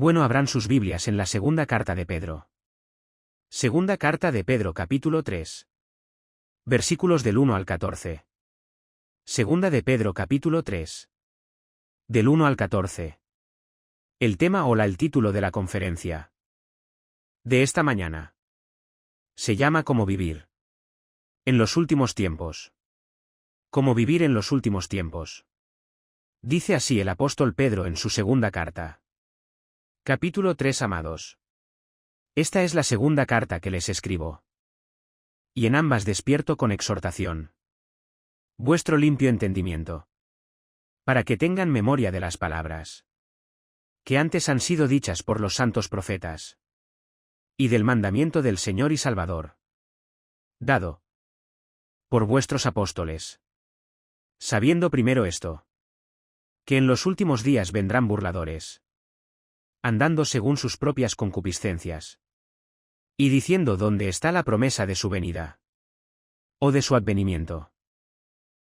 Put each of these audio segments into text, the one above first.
Bueno, abran sus Biblias en la segunda carta de Pedro. Segunda carta de Pedro capítulo 3. Versículos del 1 al 14. Segunda de Pedro capítulo 3. Del 1 al 14. El tema o el título de la conferencia de esta mañana se llama Cómo vivir en los últimos tiempos. Cómo vivir en los últimos tiempos. Dice así el apóstol Pedro en su segunda carta. Capítulo 3. Amados. Esta es la segunda carta que les escribo. Y en ambas despierto con exhortación vuestro limpio entendimiento, para que tengan memoria de las palabras que antes han sido dichas por los santos profetas, y del mandamiento del Señor y Salvador, dado por vuestros apóstoles. Sabiendo primero esto, que en los últimos días vendrán burladores, andando según sus propias concupiscencias, y diciendo dónde está la promesa de su venida, o de su advenimiento.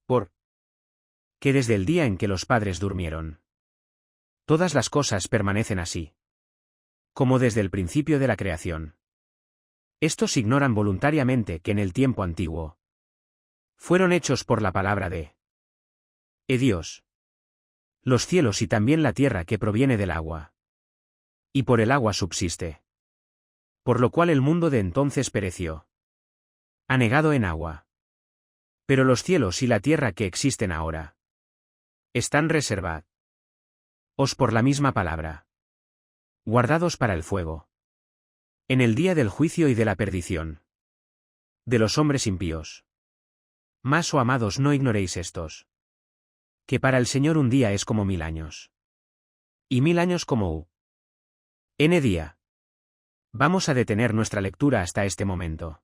Por que desde el día en que los padres durmieron, todas las cosas permanecen así, como desde el principio de la creación. Estos ignoran voluntariamente que en el tiempo antiguo fueron hechos por la palabra de Dios los cielos y también la tierra que proviene del agua, y por el agua subsiste, por lo cual el mundo de entonces pereció, anegado en agua. Pero los cielos y la tierra que existen ahora están reservados por la misma palabra, guardados para el fuego, en el día del juicio y de la perdición de los hombres impíos. Mas, oh amados, no ignoréis estos, que para el Señor un día es como 1000 años, y 1000 años como un día. Vamos a detener nuestra lectura hasta este momento,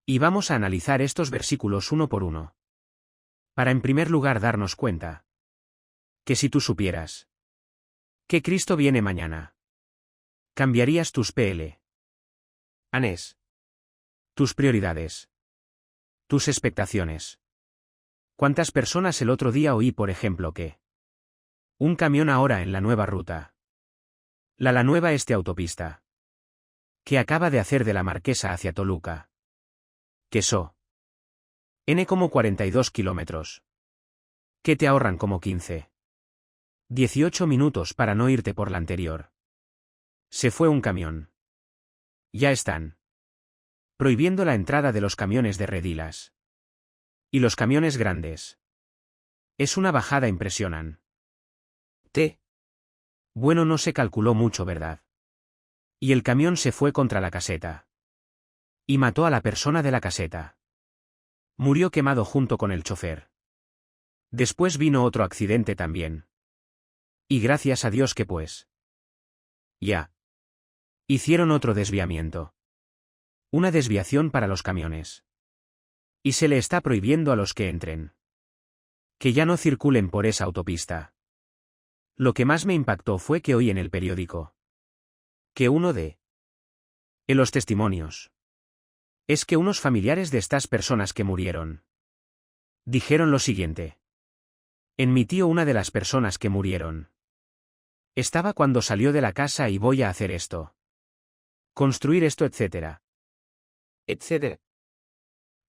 y vamos a analizar estos versículos uno por uno, para en primer lugar darnos cuenta que si tú supieras que Cristo viene mañana, cambiarías tus planes, tus prioridades, tus expectaciones. ¿Cuántas personas el otro día oí, por ejemplo, que un camión ahora en la nueva ruta, la nueva autopista, que acaba de hacer de la Marquesa hacia Toluca, que como 42 kilómetros, que te ahorran como 18 minutos para no irte por la anterior? Se fue un camión. Ya están prohibiendo la entrada de los camiones de redilas. Y los camiones grandes. Es una bajada impresionante. Bueno, no se calculó mucho, ¿verdad? Y el camión se fue contra la caseta. Y mató a la persona de la caseta. Murió quemado junto con el chofer. Después vino otro accidente también. Y gracias a Dios que ya hicieron otro desviamiento. Una desviación para los camiones. Y se le está prohibiendo a los que entren que ya no circulen por esa autopista. Lo que más me impactó fue que oí en el periódico que uno de los testimonios es que unos familiares de estas personas que murieron dijeron lo siguiente. En mi tío, una de las personas que murieron estaba cuando salió de la casa y voy a hacer esto, construir esto, etcétera, etcétera.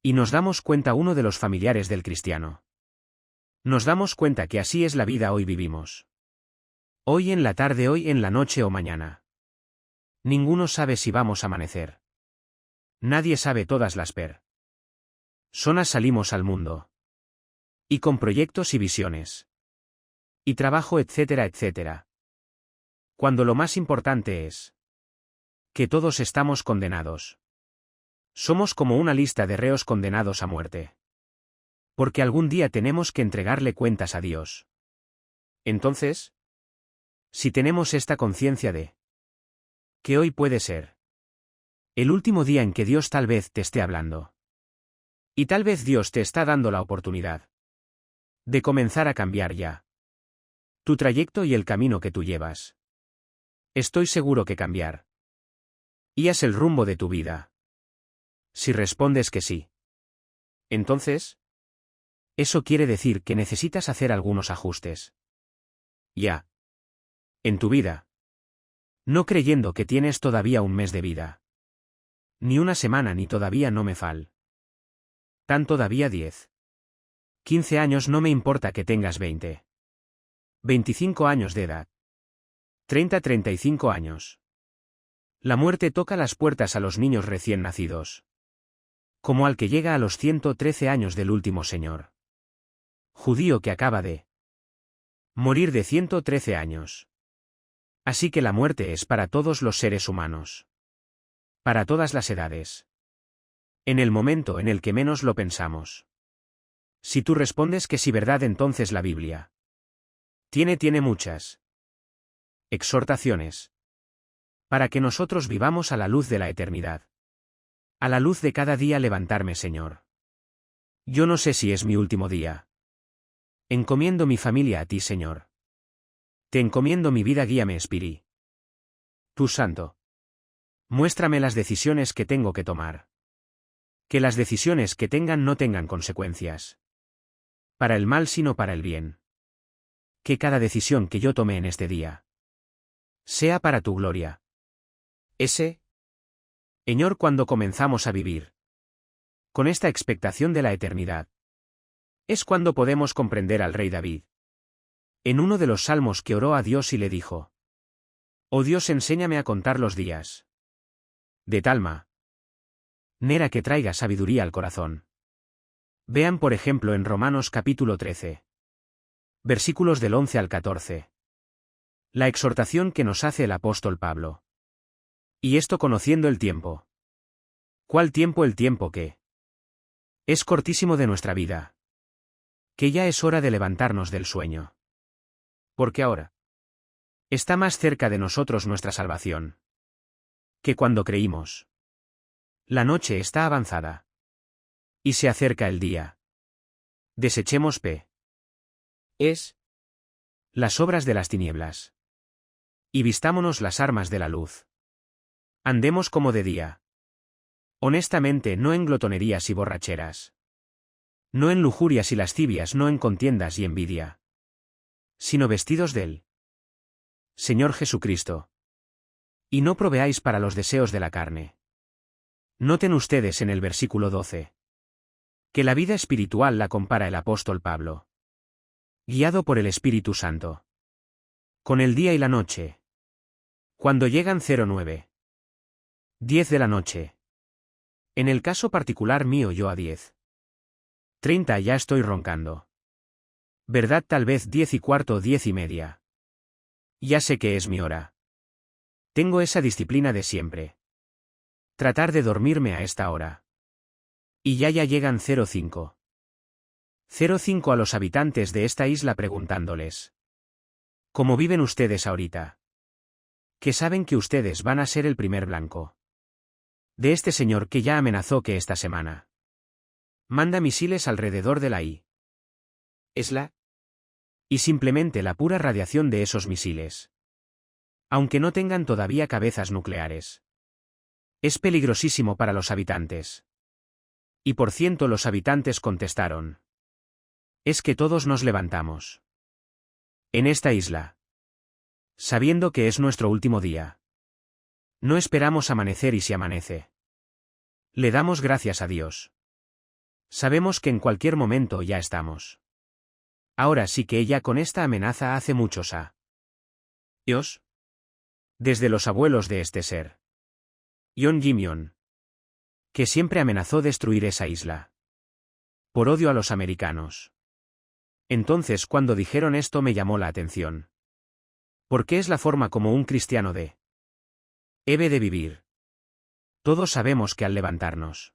Y nos damos cuenta, uno de los familiares del cristiano. Nos damos cuenta que así es la vida hoy vivimos. Hoy en la tarde, hoy en la noche o mañana. Ninguno sabe si vamos a amanecer. Nadie sabe todas las personas salimos al mundo. Y con proyectos y visiones. Y trabajo, etcétera, etcétera. Cuando lo más importante es que todos estamos condenados. Somos como una lista de reos condenados a muerte. Porque algún día tenemos que entregarle cuentas a Dios. Entonces, si tenemos esta conciencia de que hoy puede ser el último día en que Dios tal vez te esté hablando. Y tal vez Dios te está dando la oportunidad de comenzar a cambiar ya tu trayecto y el camino que tú llevas. Estoy seguro que cambiar y es el rumbo de tu vida. Si respondes que sí, entonces, eso quiere decir que necesitas hacer algunos ajustes ya en tu vida. No creyendo que tienes todavía un mes de vida. Ni una semana ni todavía no me fal. Tan todavía 10. 15 años no me importa que tengas 20. 25 años de edad. 30-35 años. La muerte toca las puertas a los niños recién nacidos. Como al que llega a los 113 años del último señor judío que acaba de morir de 113 años. Así que la muerte es para todos los seres humanos. Para todas las edades. En el momento en el que menos lo pensamos. Si tú respondes que sí, verdad, entonces la Biblia tiene muchas exhortaciones para que nosotros vivamos a la luz de la eternidad. A la luz de cada día levantarme, Señor. Yo no sé si es mi último día. Encomiendo mi familia a ti, Señor. Te encomiendo mi vida, guíame, Espíritu tú Santo. Muéstrame las decisiones que tengo que tomar. Que las decisiones que tengan no tengan consecuencias para el mal sino para el bien. Que cada decisión que yo tome en este día sea para tu gloria. Señor, cuando comenzamos a vivir con esta expectación de la eternidad, es cuando podemos comprender al rey David. En uno de los salmos que oró a Dios y le dijo: Oh Dios, enséñame a contar los días. De tal manera que traiga sabiduría al corazón. Vean por ejemplo en Romanos capítulo 13. Versículos del 11 al 14. La exhortación que nos hace el apóstol Pablo. Y esto conociendo el tiempo. ¿Cuál tiempo? El tiempo que es cortísimo de nuestra vida. Que ya es hora de levantarnos del sueño. Porque ahora está más cerca de nosotros nuestra salvación que cuando creímos. La noche está avanzada. Y se acerca el día. Desechemos las obras de las tinieblas. Y vistámonos las armas de la luz. Andemos como de día. Honestamente, no en glotonerías y borracheras. No en lujurias y lascivias, no en contiendas y envidia. Sino vestidos del Señor Jesucristo. Y no proveáis para los deseos de la carne. Noten ustedes en el versículo 12. Que la vida espiritual la compara el apóstol Pablo. Guiado por el Espíritu Santo. Con el día y la noche. Cuando llegan 09. 10 de la noche. En el caso particular mío yo a 10. 30 ya estoy roncando. ¿Verdad? Tal vez 10 y cuarto, 10 y media. Ya sé que es mi hora. Tengo esa disciplina de siempre. Tratar de dormirme a esta hora. Y ya llegan 05. 05 a los habitantes de esta isla preguntándoles: ¿cómo viven ustedes ahorita? Que saben que ustedes van a ser el primer blanco de este señor que ya amenazó que esta semana manda misiles alrededor de la isla. Y simplemente la pura radiación de esos misiles, aunque no tengan todavía cabezas nucleares, es peligrosísimo para los habitantes. Y por ciento los habitantes contestaron: es que todos nos levantamos en esta isla, sabiendo que es nuestro último día. No esperamos amanecer y si amanece, le damos gracias a Dios. Sabemos que en cualquier momento ya estamos. Ahora sí que ella con esta amenaza hace muchos años. Desde los abuelos de este ser. Yon Jimion. Que siempre amenazó destruir esa isla. Por odio a los americanos. Entonces cuando dijeron esto me llamó la atención. Porque es la forma como un cristiano debe de vivir. Todos sabemos que al levantarnos,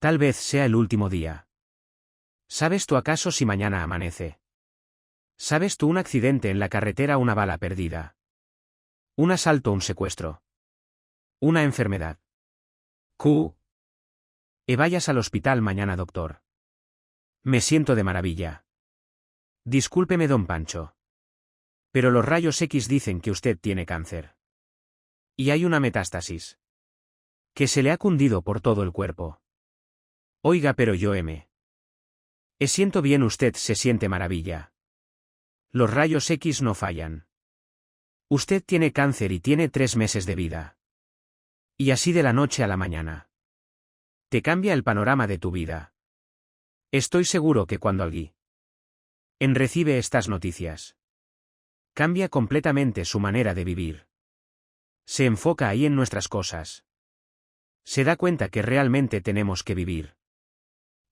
tal vez sea el último día. ¿Sabes tú acaso si mañana amanece? ¿Sabes tú un accidente en la carretera, una bala perdida? Un asalto, un secuestro. Una enfermedad. Vayas al hospital mañana, doctor. Me siento de maravilla. Discúlpeme, don Pancho. Pero los rayos X dicen que usted tiene cáncer. Y hay una metástasis que se le ha cundido por todo el cuerpo. Oiga, pero yo siento bien, usted se siente maravilla. Los rayos X no fallan. Usted tiene cáncer y tiene 3 meses de vida. Y así de la noche a la mañana. Te cambia el panorama de tu vida. Estoy seguro que cuando alguien recibe estas noticias, cambia completamente su manera de vivir. Se enfoca ahí en nuestras cosas. Se da cuenta que realmente tenemos que vivir.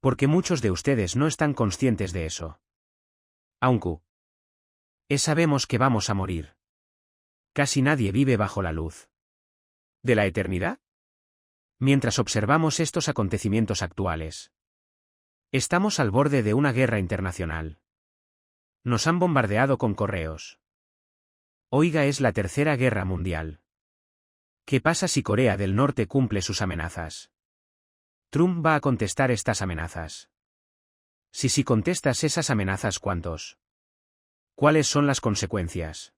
Porque muchos de ustedes no están conscientes de eso. Aunque sabemos que vamos a morir. Casi nadie vive bajo la luz de la eternidad. Mientras observamos estos acontecimientos actuales, estamos al borde de una guerra internacional. Nos han bombardeado con correos. Oiga, es la Tercera Guerra Mundial. ¿Qué pasa si Corea del Norte cumple sus amenazas? Trump va a contestar estas amenazas. Si contestas esas amenazas, ¿cuántos? ¿Cuáles son las consecuencias?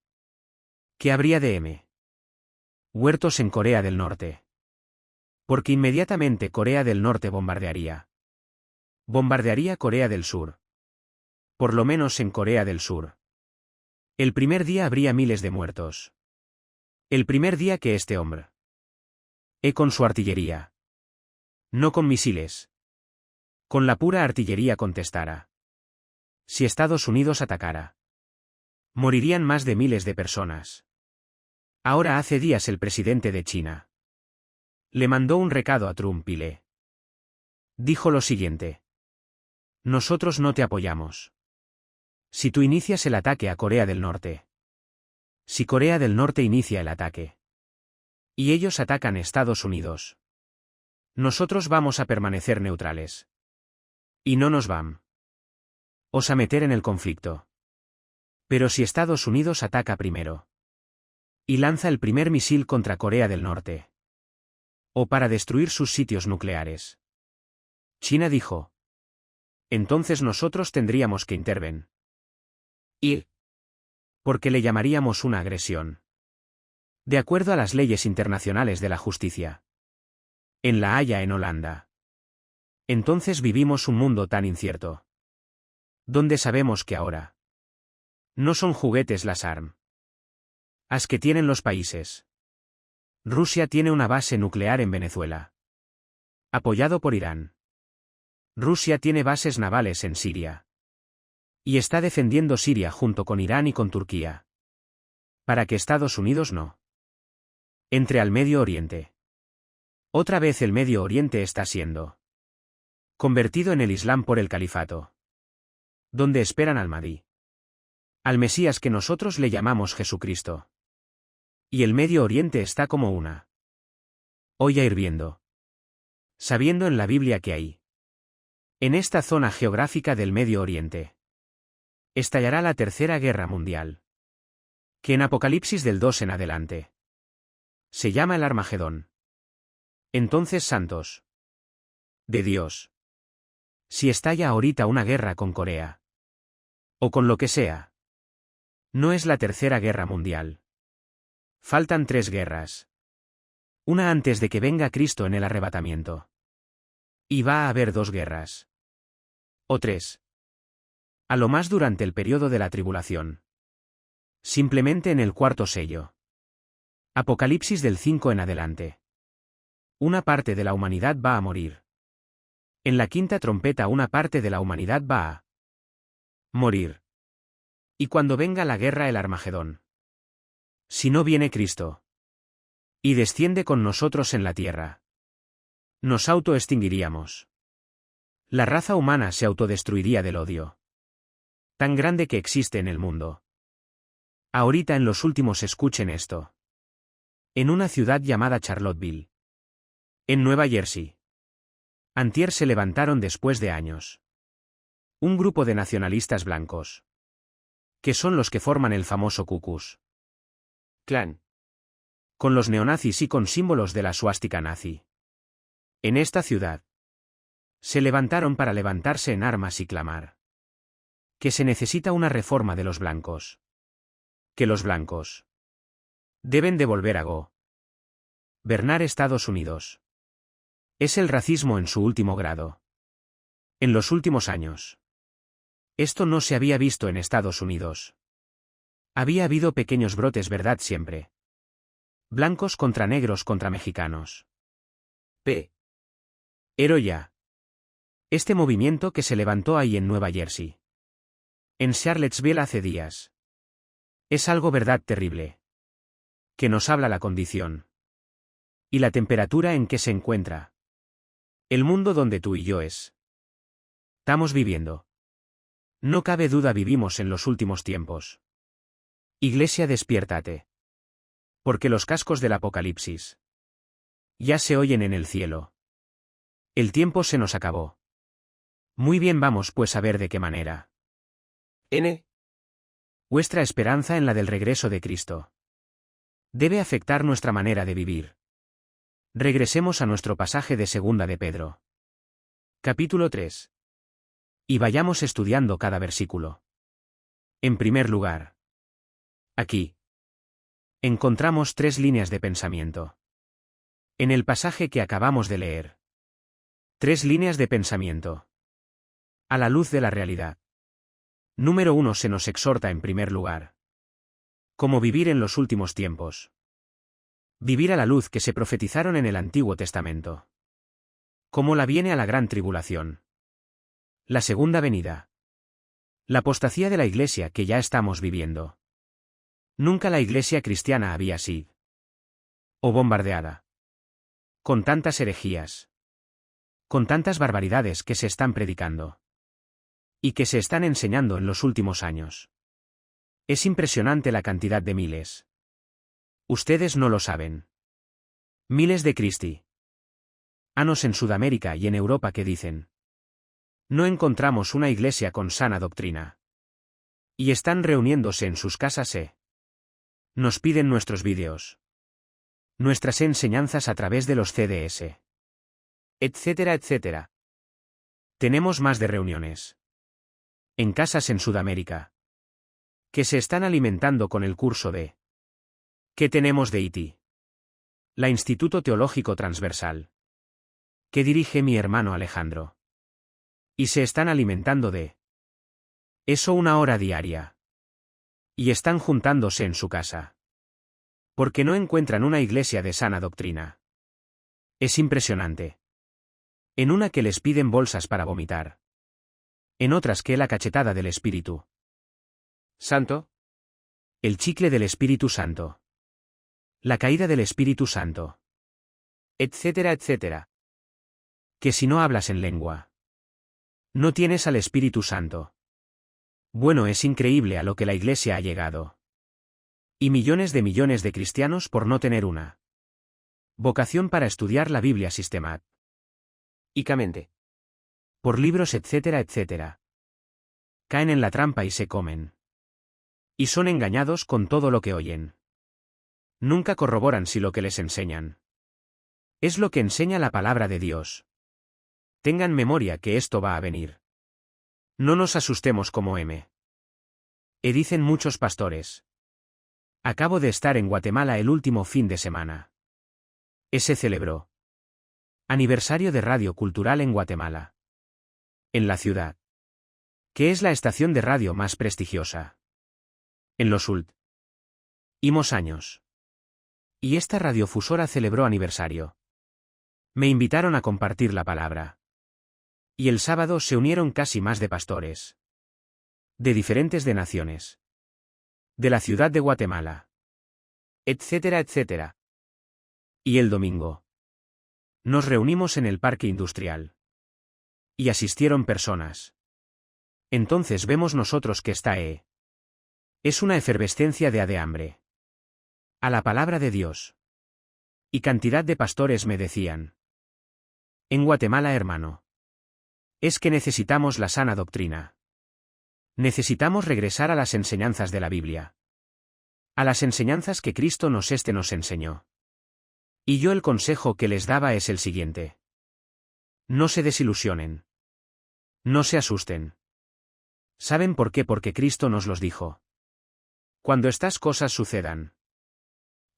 ¿Qué habría de huertos en Corea del Norte? Porque inmediatamente Corea del Norte bombardearía. Bombardearía Corea del Sur. Por lo menos en Corea del Sur. El primer día habría miles de muertos. El primer día que este hombre con su artillería. No con misiles. Con la pura artillería contestara. Si Estados Unidos atacara, morirían más de miles de personas. Ahora hace días el presidente de China le mandó un recado a Trump y le dijo lo siguiente. Nosotros no te apoyamos. Si tú inicias el ataque a Corea del Norte. Si Corea del Norte inicia el ataque. Y ellos atacan a Estados Unidos. Nosotros vamos a permanecer neutrales. Y no nos van a meter en el conflicto. Pero si Estados Unidos ataca primero. Y lanza el primer misil contra Corea del Norte. O para destruir sus sitios nucleares. China dijo. Entonces nosotros tendríamos que intervenir. Y porque le llamaríamos una agresión. De acuerdo a las leyes internacionales de la justicia. En La Haya, en Holanda. Entonces vivimos un mundo tan incierto. Donde sabemos que ahora no son juguetes las armas que tienen los países. Rusia tiene una base nuclear en Venezuela. Apoyado por Irán. Rusia tiene bases navales en Siria. Y está defendiendo Siria junto con Irán y con Turquía. Para que Estados Unidos no entre al Medio Oriente. Otra vez el Medio Oriente está siendo convertido en el Islam por el califato. Donde esperan al Mahdi. Al Mesías que nosotros le llamamos Jesucristo. Y el Medio Oriente está como una olla hirviendo. Sabiendo en la Biblia que hay. En esta zona geográfica del Medio Oriente. Estallará la Tercera Guerra Mundial. Que en Apocalipsis del 2 en adelante. Se llama el Armagedón. Entonces, santos de Dios. Si estalla ahorita una guerra con Corea. O con lo que sea. No es la Tercera Guerra Mundial. Faltan 3 guerras. Una antes de que venga Cristo en el arrebatamiento. Y va a haber 2 guerras. O 3. A lo más durante el periodo de la tribulación. Simplemente en el 4.º sello. Apocalipsis del 5 en adelante. Una parte de la humanidad va a morir. En la 5.ª trompeta una parte de la humanidad va a morir. Y cuando venga la guerra el Armagedón. Si no viene Cristo. Y desciende con nosotros en la tierra. Nos autoextinguiríamos. La raza humana se autodestruiría del odio tan grande que existe en el mundo. Ahorita en los últimos escuchen esto. En una ciudad llamada Charlottesville. En Nueva Jersey. Antier se levantaron después de años. Un grupo de nacionalistas blancos. Que son los que forman el famoso Ku Klux Klan. Con los neonazis y con símbolos de la suástica nazi. En esta ciudad. Se levantaron para levantarse en armas y clamar. Que se necesita una reforma de los blancos. Que los blancos deben devolver a gobernar Estados Unidos. Es el racismo en su último grado. En los últimos años. Esto no se había visto en Estados Unidos. Había habido pequeños brotes, ¿verdad? Siempre. Blancos contra negros contra mexicanos. Pero ya. Este movimiento que se levantó ahí en Nueva Jersey. En Charlottesville hace días. Es algo verdad terrible. Que nos habla la condición. Y la temperatura en que se encuentra. El mundo donde tú y yo estamos viviendo. No cabe duda, vivimos en los últimos tiempos. Iglesia, despiértate. Porque los cascos del Apocalipsis ya se oyen en el cielo. El tiempo se nos acabó. Muy bien, vamos pues a ver de qué manera. Vuestra esperanza en la del regreso de Cristo debe afectar nuestra manera de vivir. Regresemos a nuestro pasaje de Segunda de Pedro. Capítulo 3. Y vayamos estudiando cada versículo. En primer lugar, aquí encontramos 3 líneas de pensamiento. En el pasaje que acabamos de leer. 3 líneas de pensamiento. A la luz de la realidad. Número 1. Se nos exhorta en primer lugar. Cómo vivir en los últimos tiempos. Vivir a la luz que se profetizaron en el Antiguo Testamento. Cómo la viene a la gran tribulación. La segunda venida. La apostasía de la Iglesia que ya estamos viviendo. Nunca la Iglesia cristiana había sido o bombardeada con tantas herejías, con tantas barbaridades que se están predicando y que se están enseñando en los últimos años. Es impresionante la cantidad de miles. Ustedes no lo saben. Miles de cristianos en Sudamérica y en Europa que dicen: no encontramos una iglesia con sana doctrina. Y están reuniéndose en sus casas nos piden nuestros vídeos. Nuestras enseñanzas a través de los CDS. Etcétera, etcétera. Tenemos más de reuniones. En casas en Sudamérica. Que se están alimentando con el curso de ¿qué tenemos de IT? La Instituto Teológico Transversal. Que dirige mi hermano Alejandro. Y se están alimentando de eso 1 hora diaria. Y están juntándose en su casa. Porque no encuentran una iglesia de sana doctrina. Es impresionante. En una que les piden bolsas para vomitar. En otras que la cachetada del Espíritu Santo. El chicle del Espíritu Santo. La caída del Espíritu Santo. Etcétera, etcétera. Que si no hablas en lengua, no tienes al Espíritu Santo. Bueno, es increíble a lo que la Iglesia ha llegado. Y millones de cristianos por no tener una vocación para estudiar la Biblia sistemáticamente. Por libros, etcétera, etcétera. Caen en la trampa y se comen. Y son engañados con todo lo que oyen. Nunca corroboran si lo que les enseñan es lo que enseña la palabra de Dios. Tengan memoria que esto va a venir. No nos asustemos como dicen muchos pastores. Acabo de estar en Guatemala el último fin de semana. Se celebró aniversario de Radio Cultural en Guatemala. En la ciudad. Que es la estación de radio más prestigiosa en los últimos años. Y esta radiofusora celebró aniversario. Me invitaron a compartir la palabra. Y el sábado se unieron casi más de pastores. De diferentes naciones. De la ciudad de Guatemala. Etcétera, etcétera. Y el domingo. Nos reunimos en el parque industrial. Y asistieron personas. Entonces vemos nosotros que está es una efervescencia de hambre. A la palabra de Dios. Y cantidad de pastores me decían: en Guatemala, hermano. Es que necesitamos la sana doctrina. Necesitamos regresar a las enseñanzas de la Biblia. A las enseñanzas que Cristo nos enseñó. Y yo el consejo que les daba es el siguiente. No se desilusionen. No se asusten. ¿Saben por qué? Porque Cristo nos los dijo. Cuando estas cosas sucedan,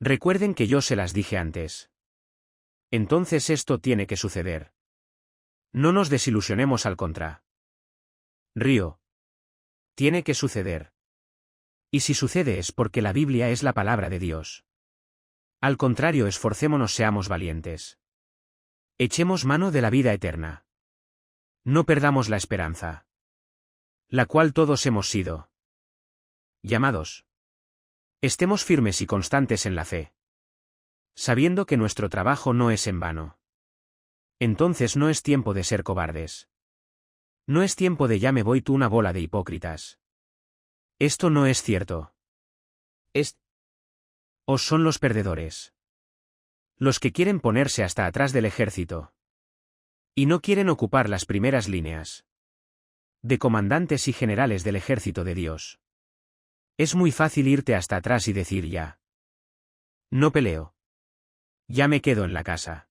recuerden que yo se las dije antes. Entonces esto tiene que suceder. No nos desilusionemos, al contrario. Tiene que suceder. Y si sucede es porque la Biblia es la palabra de Dios. Al contrario, esforcémonos, seamos valientes. Echemos mano de la vida eterna. No perdamos la esperanza, la cual todos hemos sido llamados. Estemos firmes y constantes en la fe, sabiendo que nuestro trabajo no es en vano. Entonces no es tiempo de ser cobardes. No es tiempo de ya me voy tú, una bola de hipócritas. Esto no es cierto. Os son los perdedores. Los que quieren ponerse hasta atrás del ejército. Y no quieren ocupar las primeras líneas de comandantes y generales del ejército de Dios. Es muy fácil irte hasta atrás y decir ya. No peleo. Ya me quedo en la casa.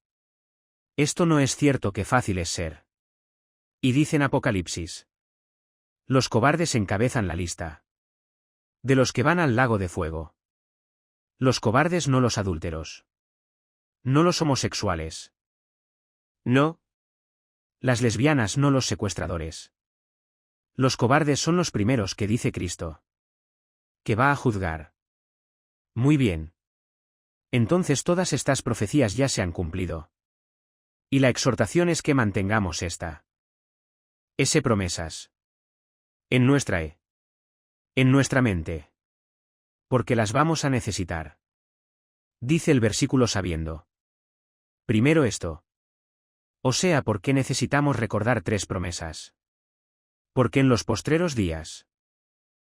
Esto no es cierto, que fácil es ser. Y dicen Apocalipsis. Los cobardes encabezan la lista de los que van al lago de fuego. Los cobardes, no los adúlteros. No los homosexuales. No. Las lesbianas, no los secuestradores. Los cobardes son los primeros que dice Cristo que va a juzgar. Muy bien. Entonces todas estas profecías ya se han cumplido. Y la exhortación es que mantengamos esta promesas en nuestra mente. Porque las vamos a necesitar. Dice el versículo sabiendo. Primero esto. O sea, ¿por qué necesitamos recordar 3 promesas? Porque en los postreros días,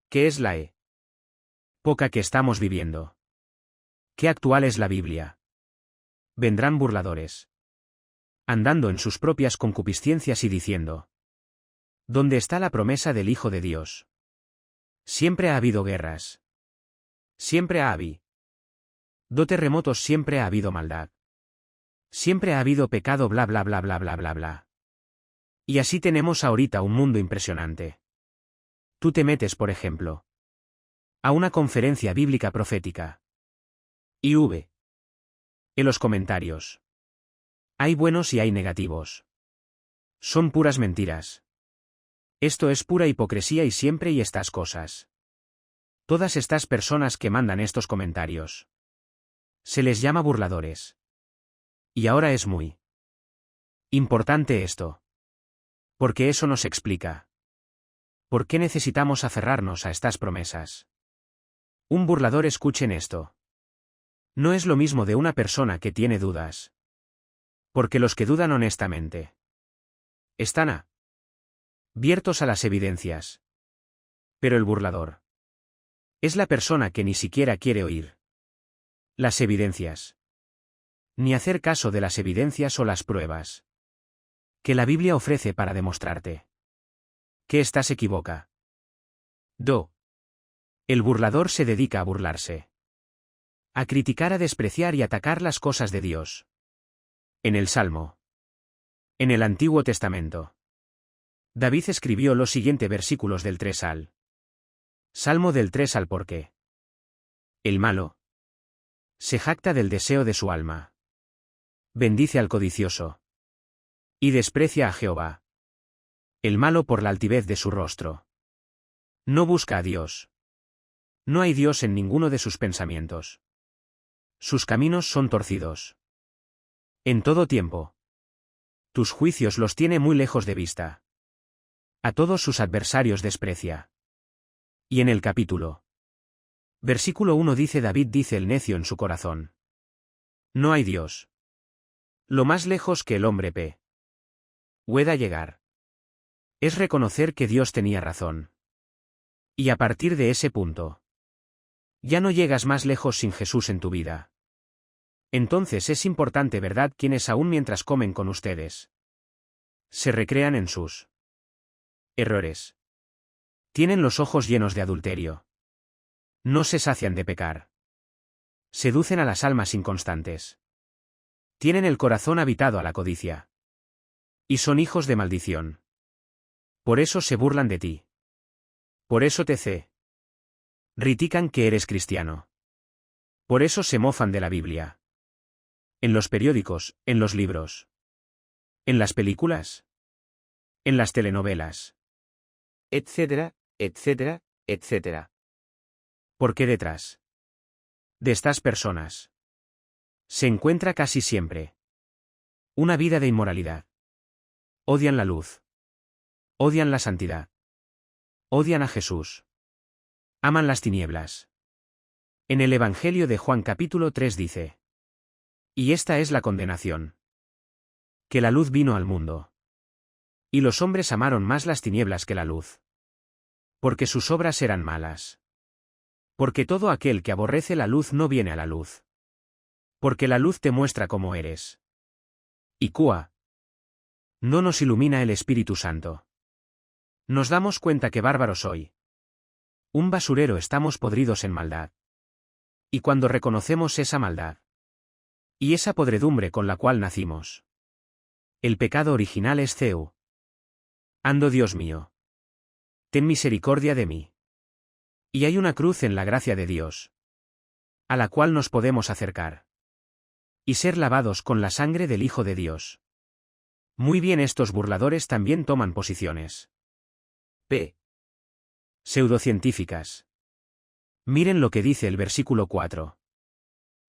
¿qué es la época que estamos viviendo? ¿Qué actual es la Biblia? Vendrán burladores, andando en sus propias concupiscencias y diciendo: ¿dónde está la promesa del Hijo de Dios? Siempre ha habido guerras. Siempre ha habido terremotos, siempre ha habido maldad. Siempre ha habido pecado, bla bla bla bla bla bla bla. Y así tenemos ahorita un mundo impresionante. Tú te metes, por ejemplo, a una conferencia bíblica profética. Y en los comentarios hay buenos y hay negativos. Son puras mentiras. Esto es pura hipocresía y siempre y estas cosas. Todas estas personas que mandan estos comentarios se les llama burladores. Y ahora es muy importante esto. Porque eso nos explica por qué necesitamos aferrarnos a estas promesas. Un burlador, escuchen esto. No es lo mismo de una persona que tiene dudas. Porque los que dudan honestamente están abiertos a las evidencias. Pero el burlador es la persona que ni siquiera quiere oír las evidencias, ni hacer caso de las evidencias o las pruebas que la Biblia ofrece para demostrarte que estás equivoca. El burlador se dedica a burlarse, a criticar, a despreciar y atacar las cosas de Dios. En el Salmo, en el Antiguo Testamento, David escribió los siguientes versículos del 3 al Salmo del 3 al porque el malo se jacta del deseo de su alma. Bendice al codicioso y desprecia a Jehová. El malo por la altivez de su rostro no busca a Dios. No hay Dios en ninguno de sus pensamientos. Sus caminos son torcidos. En todo tiempo. Tus juicios los tiene muy lejos de vista. A todos sus adversarios desprecia. Y en el capítulo versículo 1 dice David, dice el necio en su corazón: no hay Dios. Lo más lejos que el hombre pueda llegar es reconocer que Dios tenía razón. Y a partir de ese punto, ya no llegas más lejos sin Jesús en tu vida. Entonces es importante, ¿verdad?, quienes aún mientras comen con ustedes se recrean en sus errores. Tienen los ojos llenos de adulterio. No se sacian de pecar. Seducen a las almas inconstantes. Tienen el corazón habitado a la codicia. Y son hijos de maldición. Por eso se burlan de ti. Por eso te critican que eres cristiano. Por eso se mofan de la Biblia. En los periódicos, en los libros. En las películas. En las telenovelas. Etcétera, etcétera, etcétera. Porque detrás de estas personas se encuentra casi siempre una vida de inmoralidad. Odian la luz. Odian la santidad. Odian a Jesús. Aman las tinieblas. En el Evangelio de Juan capítulo 3 dice: Y esta es la condenación. Que la luz vino al mundo. Y los hombres amaron más las tinieblas que la luz. Porque sus obras eran malas. Porque todo aquel que aborrece la luz no viene a la luz. Porque la luz te muestra cómo eres. Y cua. No nos ilumina el Espíritu Santo. Nos damos cuenta que bárbaro soy. Un basurero, estamos podridos en maldad. Y cuando reconocemos esa maldad y esa podredumbre con la cual nacimos, el pecado original es Ceu. Ando, Dios mío. Ten misericordia de mí. Y hay una cruz en la gracia de Dios, a la cual nos podemos acercar y ser lavados con la sangre del Hijo de Dios. Muy bien, estos burladores también toman posiciones pseudocientíficas. Miren lo que dice el versículo 4.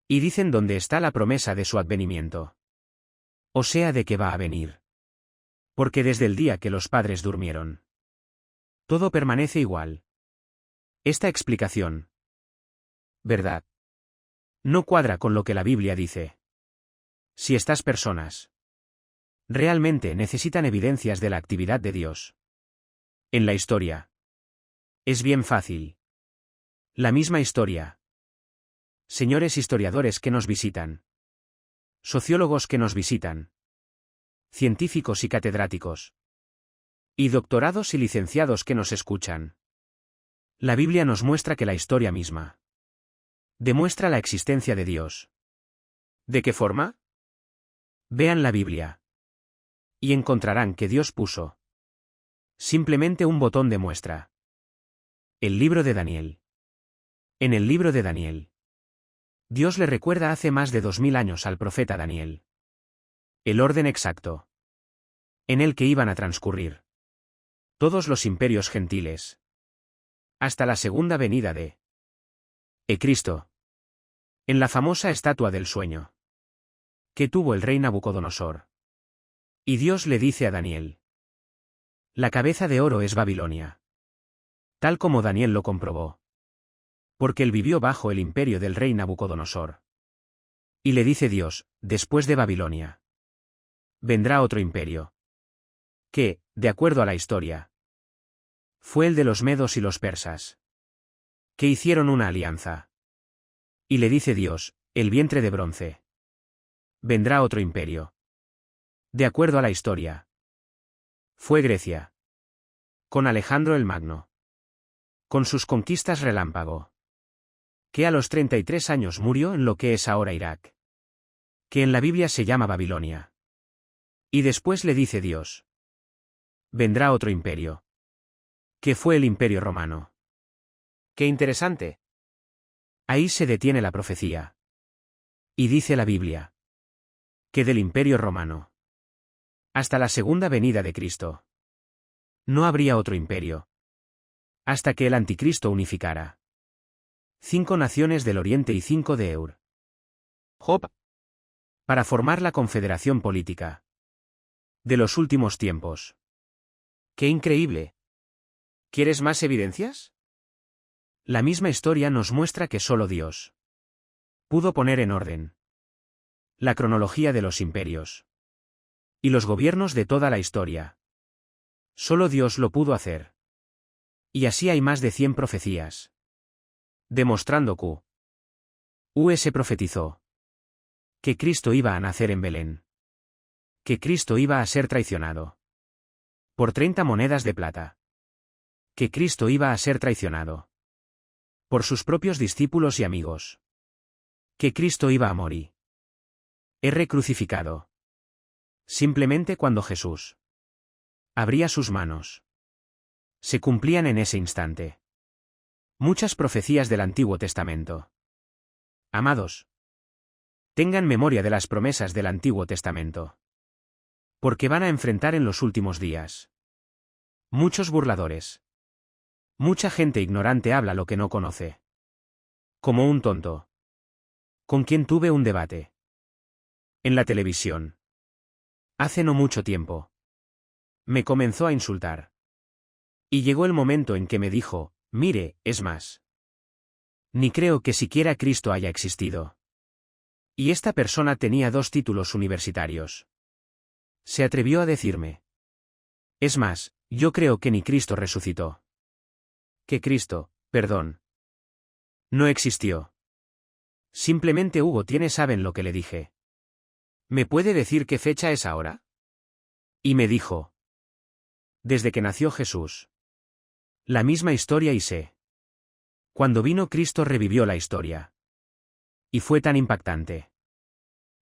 Y dicen dónde está la promesa de su advenimiento. O sea, de que va a venir. Porque desde el día que los padres durmieron, todo permanece igual. Esta explicación, ¿verdad?, no cuadra con lo que la Biblia dice. Si estas personas realmente necesitan evidencias de la actividad de Dios en la historia, es bien fácil. La misma historia. Señores historiadores que nos visitan. Sociólogos que nos visitan. Científicos y catedráticos. Y doctorados y licenciados que nos escuchan. La Biblia nos muestra que la historia misma demuestra la existencia de Dios. ¿De qué forma? Vean la Biblia. Y encontrarán que Dios puso simplemente un botón de muestra. El libro de Daniel. En el libro de Daniel, Dios le recuerda hace más de 2000 años al profeta Daniel el orden exacto en el que iban a transcurrir todos los imperios gentiles hasta la segunda venida de Cristo. En la famosa estatua del sueño que tuvo el rey Nabucodonosor. Y Dios le dice a Daniel: la cabeza de oro es Babilonia. Tal como Daniel lo comprobó. Porque él vivió bajo el imperio del rey Nabucodonosor. Y le dice Dios: después de Babilonia vendrá otro imperio. Que, de acuerdo a la historia, fue el de los medos y los persas. Que hicieron una alianza. Y le dice Dios: el vientre de bronce. Vendrá otro imperio. De acuerdo a la historia, fue Grecia. Con Alejandro el Magno. Con sus conquistas relámpago. Que a los 33 años murió en lo que es ahora Irak. Que en la Biblia se llama Babilonia. Y después le dice Dios: vendrá otro imperio. Que fue el Imperio Romano. ¡Qué interesante! Ahí se detiene la profecía. Y dice la Biblia que del Imperio Romano hasta la segunda venida de Cristo no habría otro imperio. Hasta que el Anticristo unificara 5 naciones del Oriente y 5 de Eur. Job. Para formar la confederación política de los últimos tiempos. ¡Qué increíble! ¿Quieres más evidencias? La misma historia nos muestra que solo Dios pudo poner en orden la cronología de los imperios y los gobiernos de toda la historia. Solo Dios lo pudo hacer. Y así hay más de 100 profecías demostrando que US profetizó que Cristo iba a nacer en Belén. Que Cristo iba a ser traicionado por 30 monedas de plata. Que Cristo iba a ser traicionado por sus propios discípulos y amigos. Que Cristo iba a morir crucificado. Simplemente cuando Jesús abría sus manos, se cumplían en ese instante muchas profecías del Antiguo Testamento. Amados, tengan memoria de las promesas del Antiguo Testamento. Porque van a enfrentar en los últimos días muchos burladores. Mucha gente ignorante habla lo que no conoce. Como un tonto. ¿Con quién tuve un debate? En la televisión. Hace no mucho tiempo. Me comenzó a insultar. Y llegó el momento en que me dijo, mire, es más. Ni creo que siquiera Cristo haya existido. Y esta persona tenía 2 títulos universitarios. Se atrevió a decirme. Es más, yo creo que ni Cristo resucitó. Que Cristo, perdón. No existió. Simplemente Hugo saben lo que le dije. ¿Me puede decir qué fecha es ahora? Y me dijo. Desde que nació Jesús. La misma historia y sé. Cuando vino Cristo revivió la historia. Y fue tan impactante.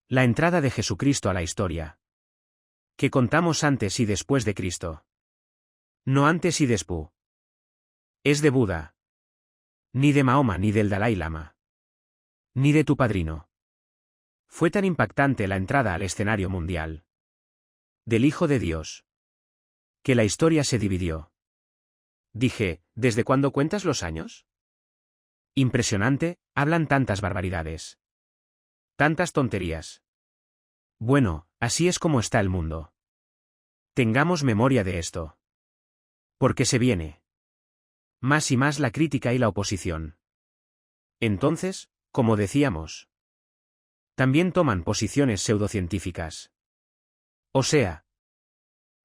La entrada de Jesucristo a la historia. Que contamos antes y después de Cristo. No antes y después. Es de Buda. Ni de Mahoma ni del Dalai Lama. Ni de tu padrino. Fue tan impactante la entrada al escenario mundial. Del Hijo de Dios. Que la historia se dividió. Dije, ¿desde cuándo cuentas los años? Impresionante, hablan tantas barbaridades. Tantas tonterías. Bueno, así es como está el mundo. Tengamos memoria de esto. Porque se viene. Más y más la crítica y la oposición. Entonces, como decíamos, también toman posiciones pseudocientíficas. O sea,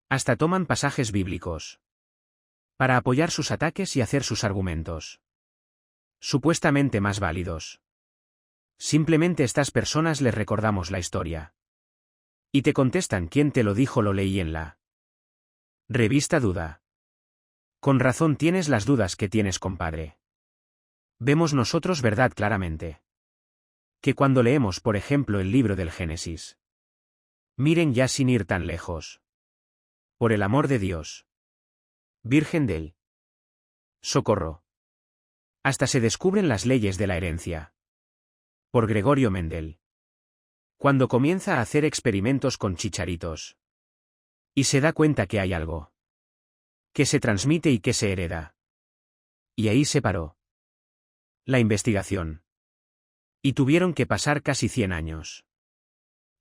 hasta toman pasajes bíblicos. Para apoyar sus ataques y hacer sus argumentos. Supuestamente más válidos. Simplemente estas personas les recordamos la historia. Y te contestan quién te lo dijo, lo leí en la revista Duda. Con razón tienes las dudas que tienes, compadre. Vemos nosotros verdad claramente. Que cuando leemos, por ejemplo, el libro del Génesis. Miren ya sin ir tan lejos. Por el amor de Dios. Virgen del Socorro. Hasta se descubren las leyes de la herencia. Por Gregorio Mendel. Cuando comienza a hacer experimentos con chicharitos. Y se da cuenta que hay algo. Que se transmite y que se hereda. Y ahí se paró. La investigación. Y tuvieron que pasar casi 100 años.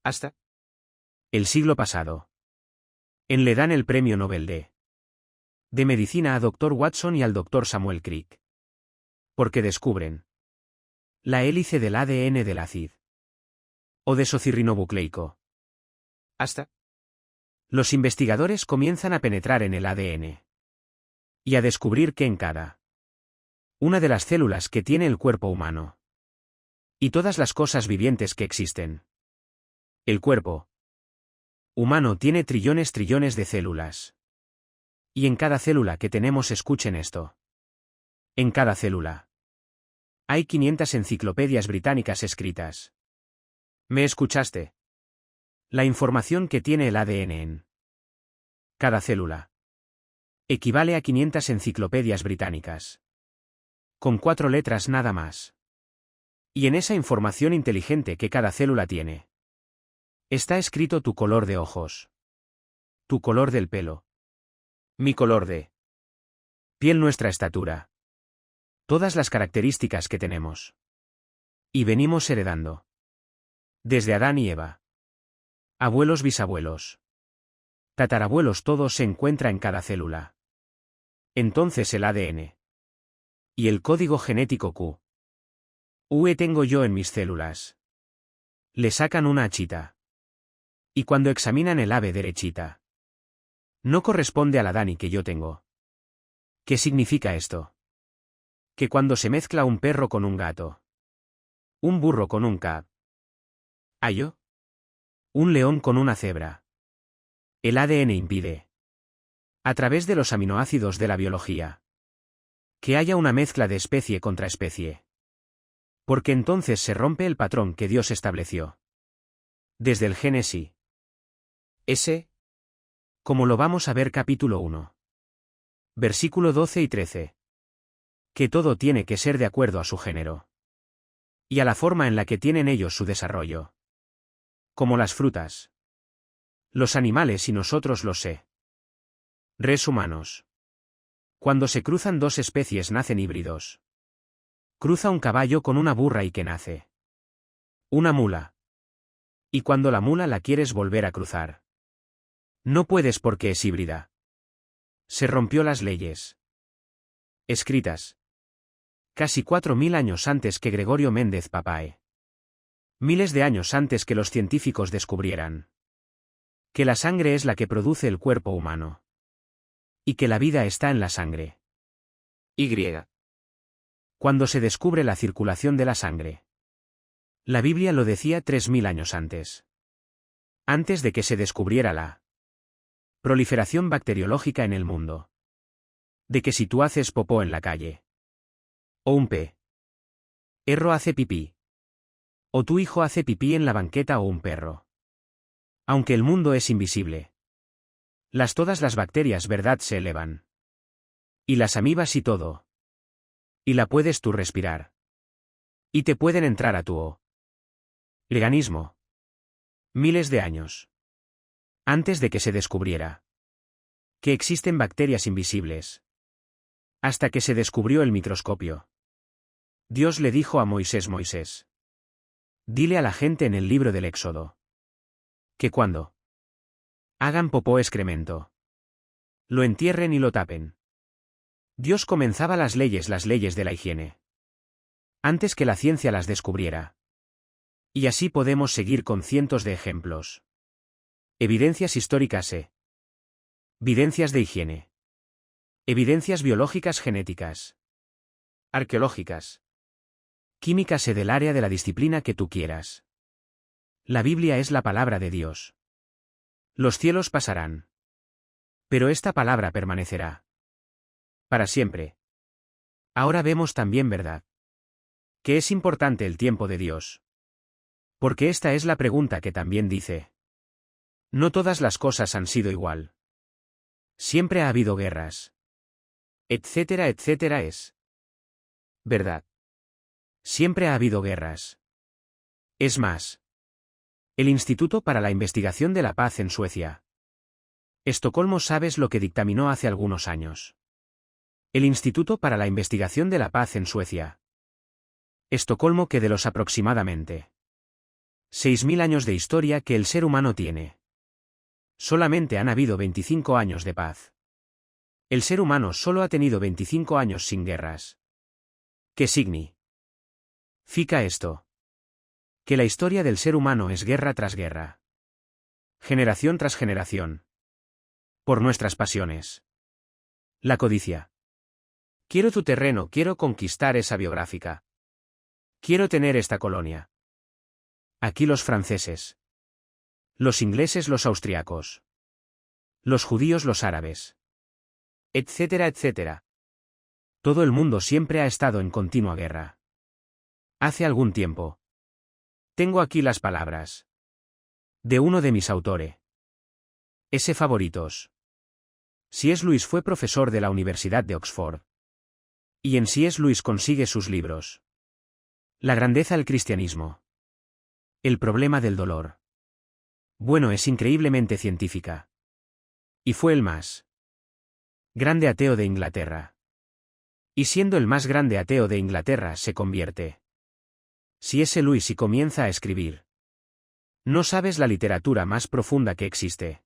Hasta el siglo pasado. Le dan el premio Nobel de Medicina a Dr. Watson y al Dr. Samuel Crick. Porque descubren la hélice del ADN del ácido o desocirrinobucleico. Hasta los investigadores comienzan a penetrar en el ADN. Y a descubrir que en cada una de las células que tiene el cuerpo humano. Y todas las cosas vivientes que existen. El cuerpo humano tiene trillones de células. Y en cada célula que tenemos, escuchen esto. En cada célula. Hay 500 enciclopedias británicas escritas. ¿Me escuchaste? La información que tiene el ADN en cada célula equivale a 500 enciclopedias británicas. Con 4 letras nada más. Y en esa información inteligente que cada célula tiene, está escrito tu color de ojos. Tu color del pelo. Mi color de piel, nuestra estatura. Todas las características que tenemos. Y venimos heredando. Desde Adán y Eva. Abuelos, bisabuelos. Tatarabuelos, todo se encuentra en cada célula. Entonces el ADN. Y el código genético Q. UE tengo yo en mis células. Le sacan una hachita. Y cuando examinan el ave derechita. No corresponde al Adán y que yo tengo. ¿Qué significa esto? Que cuando se mezcla un perro con un gato. Un burro con un caballo. Un león con una cebra. El ADN impide. A través de los aminoácidos de la biología. Que haya una mezcla de especie contra especie. Porque entonces se rompe el patrón que Dios estableció. Desde el Génesis. Como lo vamos a ver capítulo 1. Versículo 12 y 13. Que todo tiene que ser de acuerdo a su género. Y a la forma en la que tienen ellos su desarrollo. Como las frutas. Los animales y nosotros los seres humanos. Cuando se cruzan 2 especies nacen híbridos. Cruza un caballo con una burra y ¿qué nace? Una mula. Y cuando la mula la quieres volver a cruzar. No puedes porque es híbrida. Se rompió las leyes. Escritas. Casi 4000 años antes que Gregorio Méndez Papae. Miles de años antes que los científicos descubrieran que la sangre es la que produce el cuerpo humano. Y que la vida está en la sangre. Y. Cuando se descubre la circulación de la sangre. La Biblia lo decía 3000 años antes. Antes de que se descubriera la proliferación bacteriológica en el mundo. De que si tú haces popó en la calle. O un perro hace pipí. O tu hijo hace pipí en la banqueta o un perro. Aunque el mundo es invisible. Todas las bacterias, ¿verdad?, se elevan. Y las amibas y todo. Y la puedes tú respirar. Y te pueden entrar a tu organismo. Miles de años. Antes de que se descubriera que existen bacterias invisibles. Hasta que se descubrió el microscopio. Dios le dijo a Moisés, dile a la gente en el libro del Éxodo que cuando hagan popó excremento, lo entierren y lo tapen. Dios comenzaba las leyes de la higiene. Antes que la ciencia las descubriera. Y así podemos seguir con cientos de ejemplos. Evidencias históricas evidencias de higiene. Evidencias biológicas genéticas. Arqueológicas. Químicas del área de la disciplina que tú quieras. La Biblia es la palabra de Dios. Los cielos pasarán. Pero esta palabra permanecerá. Para siempre. Ahora vemos también, ¿verdad?, que es importante el tiempo de Dios. Porque esta es la pregunta que también dice. No todas las cosas han sido igual. Siempre ha habido guerras. Etcétera, etcétera es. ¿Verdad? Siempre ha habido guerras. Es más. El Instituto para la Investigación de la Paz en Suecia. Estocolmo, ¿sabes lo que dictaminó hace algunos años? El Instituto para la Investigación de la Paz en Suecia. Estocolmo, que de los aproximadamente 6000 años de historia que el ser humano tiene, solamente han habido 25 años de paz. El ser humano solo ha tenido 25 años sin guerras. ¿Qué significa esto? Que la historia del ser humano es guerra tras guerra. Generación tras generación. Por nuestras pasiones. La codicia. Quiero tu terreno, quiero conquistar esa biográfica. Quiero tener esta colonia. Aquí los franceses. Los ingleses, los austriacos. Los judíos, los árabes. Etcétera, etcétera. Todo el mundo siempre ha estado en continua guerra. Hace algún tiempo. Tengo aquí las palabras de uno de mis autores. Favoritos. C.S. Lewis fue profesor de la Universidad de Oxford. Y en C.S. Lewis consigue sus libros. La grandeza del cristianismo. El problema del dolor. Bueno, es increíblemente científica. Y fue el más grande ateo de Inglaterra. Y siendo el más grande ateo de Inglaterra se convierte C.S. Lewis y comienza a escribir. No sabes la literatura más profunda que existe.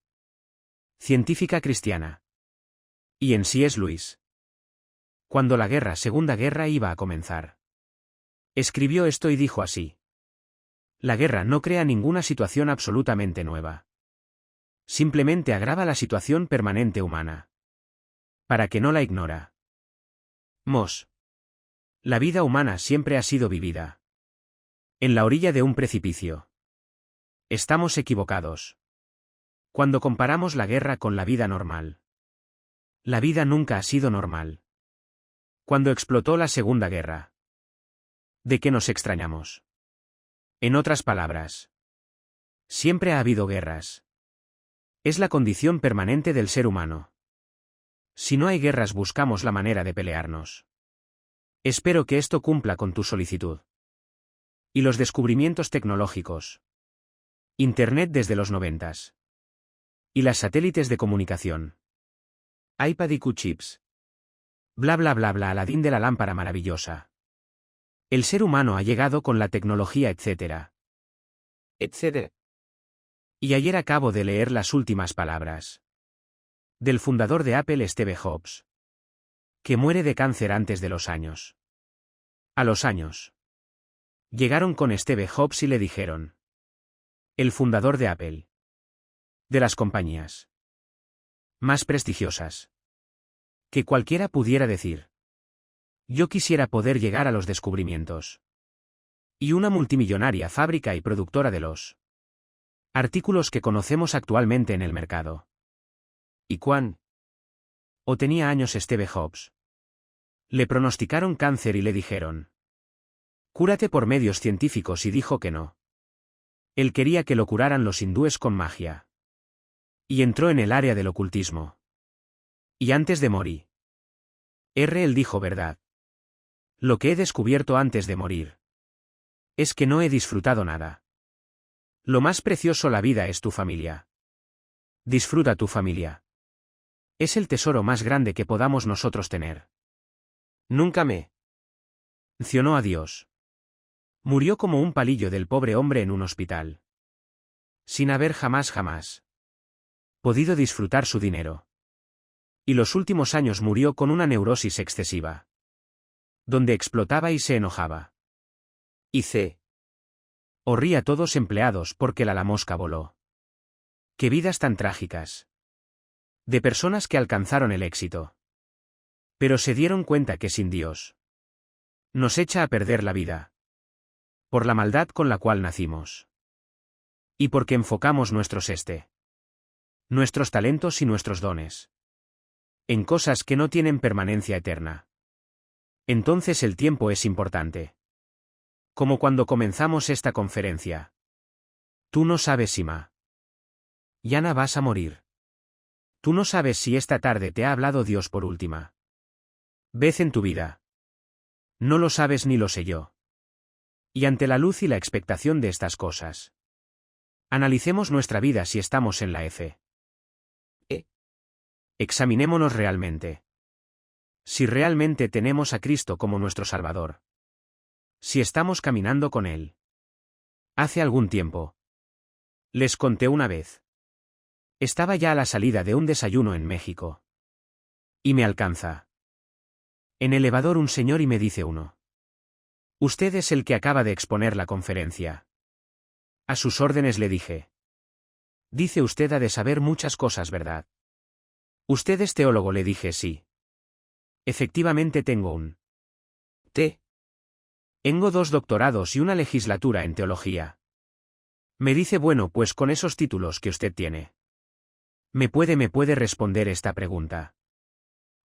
Científica cristiana. Y en C.S. Lewis. Cuando la Segunda Guerra iba a comenzar. Escribió esto y dijo así. La guerra no crea ninguna situación absolutamente nueva. Simplemente agrava la situación permanente humana. Para que no la ignora. La vida humana siempre ha sido vivida en la orilla de un precipicio. Estamos equivocados cuando comparamos la guerra con la vida normal. La vida nunca ha sido normal. Cuando explotó la Segunda Guerra. ¿De qué nos extrañamos? En otras palabras, siempre ha habido guerras. Es la condición permanente del ser humano. Si no hay guerras, buscamos la manera de pelearnos. Espero que esto cumpla con tu solicitud. Y los descubrimientos tecnológicos. Internet desde los 90s. Y las satélites de comunicación. iPad y Q-chips. Bla bla bla bla, Aladín de la lámpara maravillosa. El ser humano ha llegado con la tecnología, etc. etc. Y ayer acabo de leer las últimas palabras del fundador de Apple, Steve Jobs, que muere de cáncer antes de los años. A los años. Llegaron con Steve Jobs y le dijeron: el fundador de Apple, de las compañías más prestigiosas que cualquiera pudiera decir. Yo quisiera poder llegar a los descubrimientos. Y una multimillonaria fábrica y productora de los artículos que conocemos actualmente en el mercado. ¿Y cuán? ¿O tenía años Steve Jobs? Le pronosticaron cáncer y le dijeron: cúrate por medios científicos, y dijo que no. Él quería que lo curaran los hindúes con magia. Y entró en el área del ocultismo. Y antes de morir, él dijo verdad. Lo que he descubierto antes de morir es que no he disfrutado nada. Lo más precioso la vida es tu familia. Disfruta tu familia. Es el tesoro más grande que podamos nosotros tener. Nunca me mencionó a Dios. Murió como un palillo del pobre hombre en un hospital. Sin haber jamás podido disfrutar su dinero. Y los últimos años murió con una neurosis excesiva, donde explotaba y se enojaba. Y se horría a todos empleados porque la mosca voló. ¡Qué vidas tan trágicas! De personas que alcanzaron el éxito, pero se dieron cuenta que sin Dios nos echa a perder la vida. Por la maldad con la cual nacimos. Y porque enfocamos nuestros talentos y nuestros dones en cosas que no tienen permanencia eterna. Entonces el tiempo es importante. Como cuando comenzamos esta conferencia. Tú no sabes si mañana vas a morir. Tú no sabes si esta tarde te ha hablado Dios por última vez en tu vida. No lo sabes ni lo sé yo. Y ante la luz y la expectación de estas cosas, analicemos nuestra vida si estamos en la F. Examinémonos realmente. Si realmente tenemos a Cristo como nuestro Salvador. Si estamos caminando con Él. Hace algún tiempo. Les conté una vez. Estaba ya a la salida de un desayuno en México. Y me alcanza en elevador un señor y me dice uno: usted es el que acaba de exponer la conferencia. A sus órdenes, le dije. Dice usted ha de saber muchas cosas, ¿verdad? Usted es teólogo, le dije. Sí. Efectivamente tengo un T. Tengo 2 doctorados y una legislatura en teología. Me dice: bueno, pues con esos títulos que usted tiene, ¿me puede responder esta pregunta?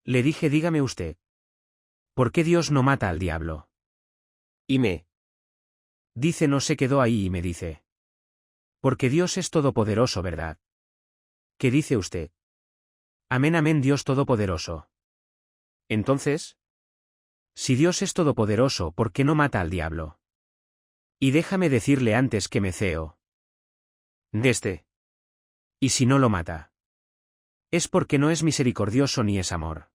Le dije: dígame usted. ¿Por qué Dios no mata al diablo? Y me dice, no se quedó ahí y me dice: porque Dios es todopoderoso, ¿verdad? ¿Qué dice usted? Amén, amén, Dios todopoderoso. Entonces, si Dios es todopoderoso, ¿por qué no mata al diablo? Y déjame decirle antes que me ceo de este. ¿Y si no lo mata? Es porque no es misericordioso ni es amor.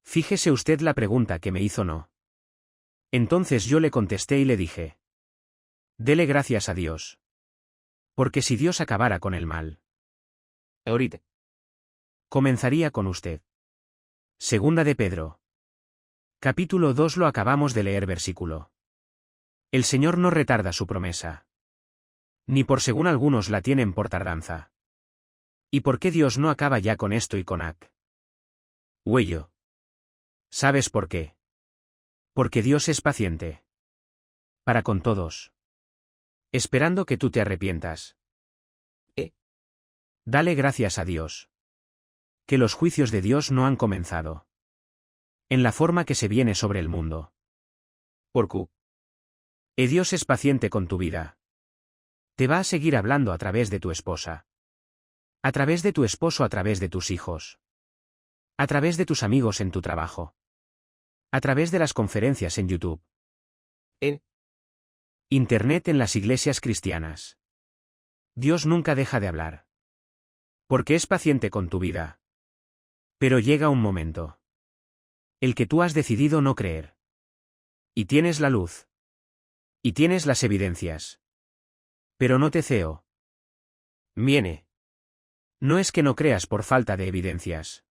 Fíjese usted la pregunta que me hizo, ¿no? Entonces yo le contesté y le dije: dele gracias a Dios. Porque si Dios acabara con el mal, ahorita comenzaría con usted. Segunda de Pedro. Capítulo 2. Lo acabamos de leer. Versículo. El Señor no retarda su promesa. Ni por según algunos la tienen por tardanza. ¿Y por qué Dios no acaba ya con esto y con Huello? ¿Sabes por qué? Porque Dios es paciente para con todos, esperando que tú te arrepientas. Dale gracias a Dios. Que los juicios de Dios no han comenzado en la forma que se viene sobre el mundo. Por Q. Dios es paciente con tu vida. Te va a seguir hablando a través de tu esposa. A través de tu esposo, a través de tus hijos. A través de tus amigos en tu trabajo. A través de las conferencias en YouTube. En Internet, en las iglesias cristianas. Dios nunca deja de hablar. Porque es paciente con tu vida. Pero llega un momento. El que tú has decidido no creer. Y tienes la luz. Y tienes las evidencias. Pero no te ceo. Viene. No es que no creas por falta de evidencias.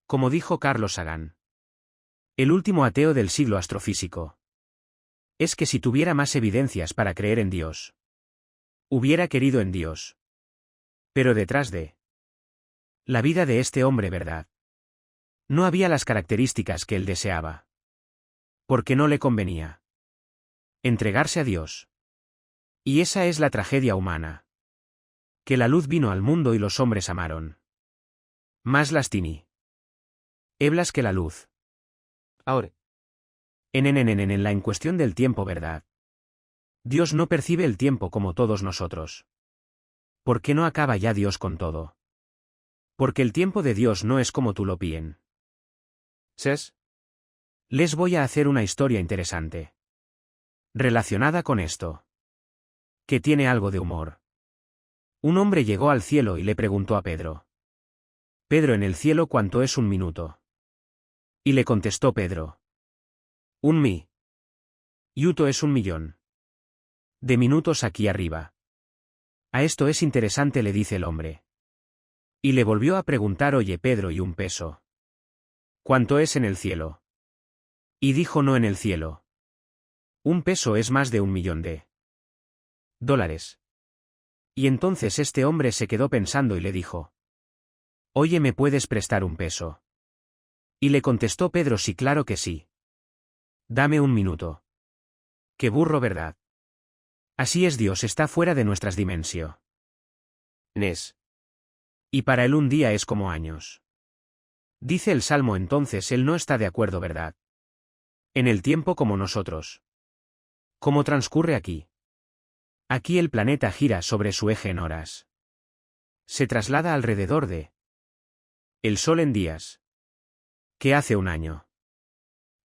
Como dijo Carlos Sagan, el último ateo del siglo astrofísico. Es que si tuviera más evidencias para creer en Dios, hubiera querido en Dios. Pero detrás de la vida de este hombre, ¿verdad? No había las características que él deseaba. Porque no le convenía entregarse a Dios. Y esa es la tragedia humana. Que la luz vino al mundo y los hombres amaron más las tinieblas que la luz. Ahora, En la cuestión del tiempo, ¿verdad? Dios no percibe el tiempo como todos nosotros. ¿Por qué no acaba ya Dios con todo? Porque el tiempo de Dios no es como tú lo piden. ses, Les voy a hacer una historia interesante relacionada con esto, que tiene algo de humor. Un hombre llegó al cielo y le preguntó a Pedro: Pedro, en el cielo, ¿cuánto es un minuto? Y le contestó Pedro: un minuto es 1.000.000 de minutos aquí arriba. A esto es interesante, le dice el hombre. Y le volvió a preguntar: oye Pedro, ¿y un peso? ¿Cuánto es en el cielo? Y dijo: no en el cielo. Un peso es más de 1.000.000 de dólares. Y entonces este hombre se quedó pensando y le dijo: oye, ¿me puedes prestar un peso? Y le contestó Pedro: sí, claro que sí. Dame 1 minuto. Qué burro, ¿verdad? Así es Dios, está fuera de nuestras dimensiones. Y para él un día es como años. Dice el Salmo, entonces él no está de acuerdo, ¿verdad? En el tiempo como nosotros. ¿Cómo transcurre aquí? Aquí el planeta gira sobre su eje en horas. Se traslada alrededor de el Sol en días. ¿Qué hace un año?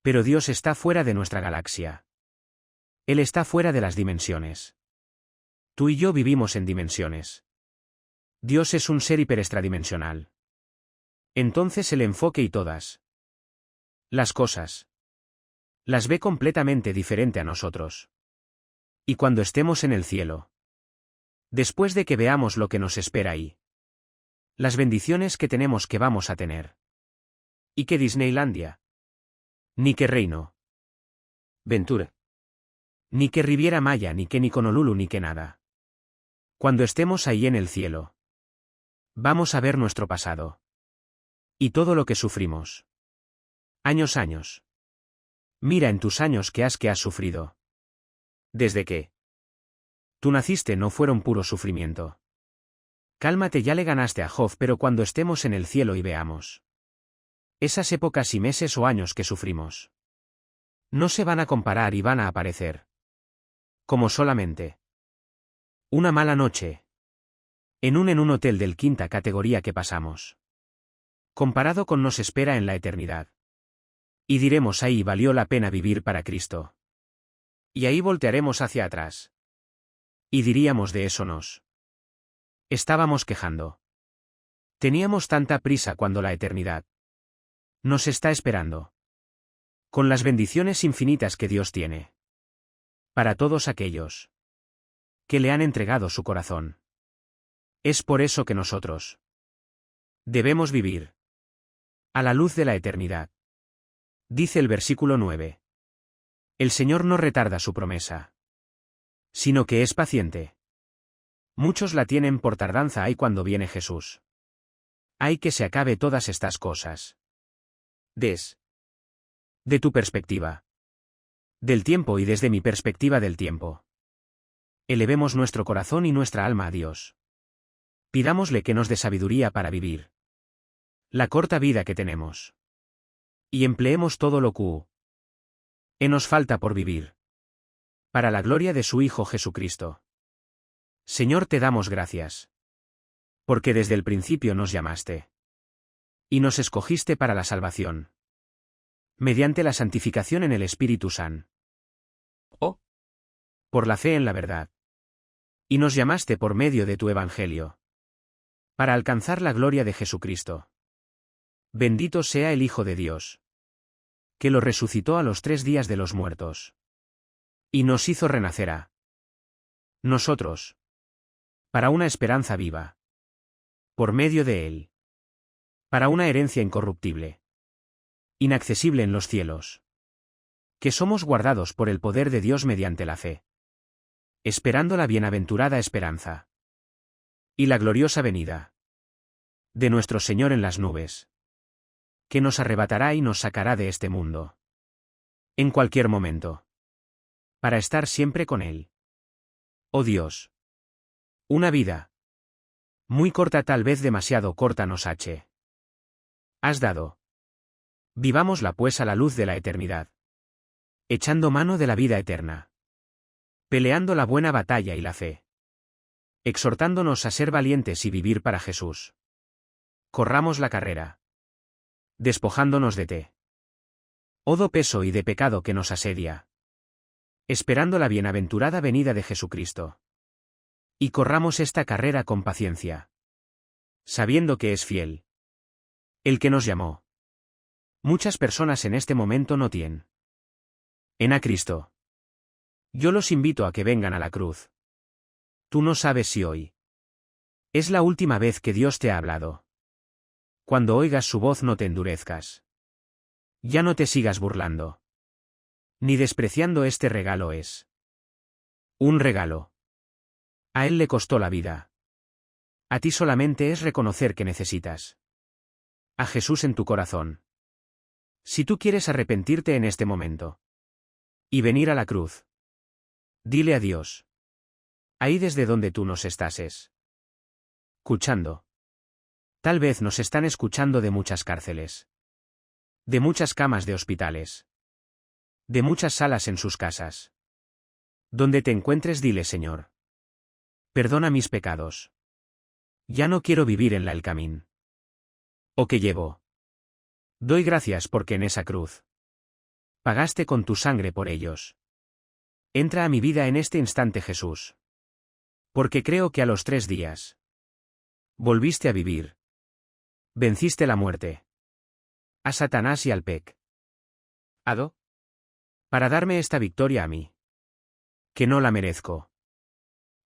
Pero Dios está fuera de nuestra galaxia. Él está fuera de las dimensiones. Tú y yo vivimos en dimensiones. Dios es un ser hiperextradimensional. Entonces el enfoque y todas las cosas las ve completamente diferente a nosotros. Y cuando estemos en el cielo, después de que veamos lo que nos espera ahí, las bendiciones que tenemos que vamos a tener. Y que Disneylandia, ni que Reino Ventura, ni que Riviera Maya, ni que Honolulu, ni que nada. Cuando estemos ahí en el cielo, vamos a ver nuestro pasado. Y todo lo que sufrimos. Años. Mira en tus años que has sufrido. Desde que tú naciste no fueron puro sufrimiento. Cálmate, ya le ganaste a Job, pero cuando estemos en el cielo y veamos esas épocas y meses o años que sufrimos, no se van a comparar y van a aparecer como solamente una mala noche en un hotel del quinta categoría que pasamos, comparado con nos espera en la eternidad. Y diremos: ahí valió la pena vivir para Cristo. Y ahí voltearemos hacia atrás. Y diríamos: de eso nos estábamos quejando. Teníamos tanta prisa cuando la eternidad nos está esperando. Con las bendiciones infinitas que Dios tiene para todos aquellos que le han entregado su corazón. Es por eso que nosotros debemos vivir a la luz de la eternidad. Dice el versículo 9. El Señor no retarda su promesa, sino que es paciente. Muchos la tienen por tardanza. Ay, cuando viene Jesús. Ay, que se acabe todas estas cosas. De tu perspectiva del tiempo y desde mi perspectiva del tiempo. Elevemos nuestro corazón y nuestra alma a Dios. Pidámosle que nos dé sabiduría para vivir la corta vida que tenemos. Y empleemos todo lo que nos falta por vivir para la gloria de su Hijo Jesucristo. Señor, te damos gracias. Porque desde el principio nos llamaste. Y nos escogiste para la salvación. Mediante la santificación en el Espíritu Santo. Por la fe en la verdad. Y nos llamaste por medio de tu Evangelio. Para alcanzar la gloria de Jesucristo. Bendito sea el Hijo de Dios. que lo resucitó a los 3 días de los muertos. Y nos hizo renacer a nosotros, para una esperanza viva, por medio de él, para una herencia incorruptible, inaccesible en los cielos, que somos guardados por el poder de Dios mediante la fe, esperando la bienaventurada esperanza y la gloriosa venida de nuestro Señor en las nubes, que nos arrebatará y nos sacará de este mundo, en cualquier momento, para estar siempre con Él. Oh Dios, una vida muy corta, tal vez demasiado corta, nos has dado. Vivámosla pues a la luz de la eternidad, echando mano de la vida eterna, peleando la buena batalla y la fe, exhortándonos a ser valientes y vivir para Jesús. Corramos la carrera, despojándonos de todo peso y de pecado que nos asedia, esperando la bienaventurada venida de Jesucristo. Y corramos esta carrera con paciencia, sabiendo que es fiel el que nos llamó. Muchas personas en este momento no tienen a Cristo. Yo los invito a que vengan a la cruz. Tú no sabes si hoy es la última vez que Dios te ha hablado. Cuando oigas su voz, no te endurezcas. Ya no te sigas burlando, ni despreciando. Este regalo es un regalo. A Él le costó la vida. A ti solamente es reconocer que necesitas a Jesús en tu corazón. Si tú quieres arrepentirte en este momento y venir a la cruz, dile a Dios, ahí desde donde tú nos estás escuchando. Tal vez nos están escuchando de muchas cárceles, de muchas camas de hospitales, de muchas salas en sus casas. Donde te encuentres, dile: Señor, perdona mis pecados. Ya no quiero vivir en el camino o que llevo. Doy gracias porque en esa cruz pagaste con tu sangre por ellos. Entra a mi vida en este instante, Jesús. Porque creo que a los 3 días volviste a vivir. Venciste la muerte, a Satanás y al pecado, para darme esta victoria a mí, que no la merezco.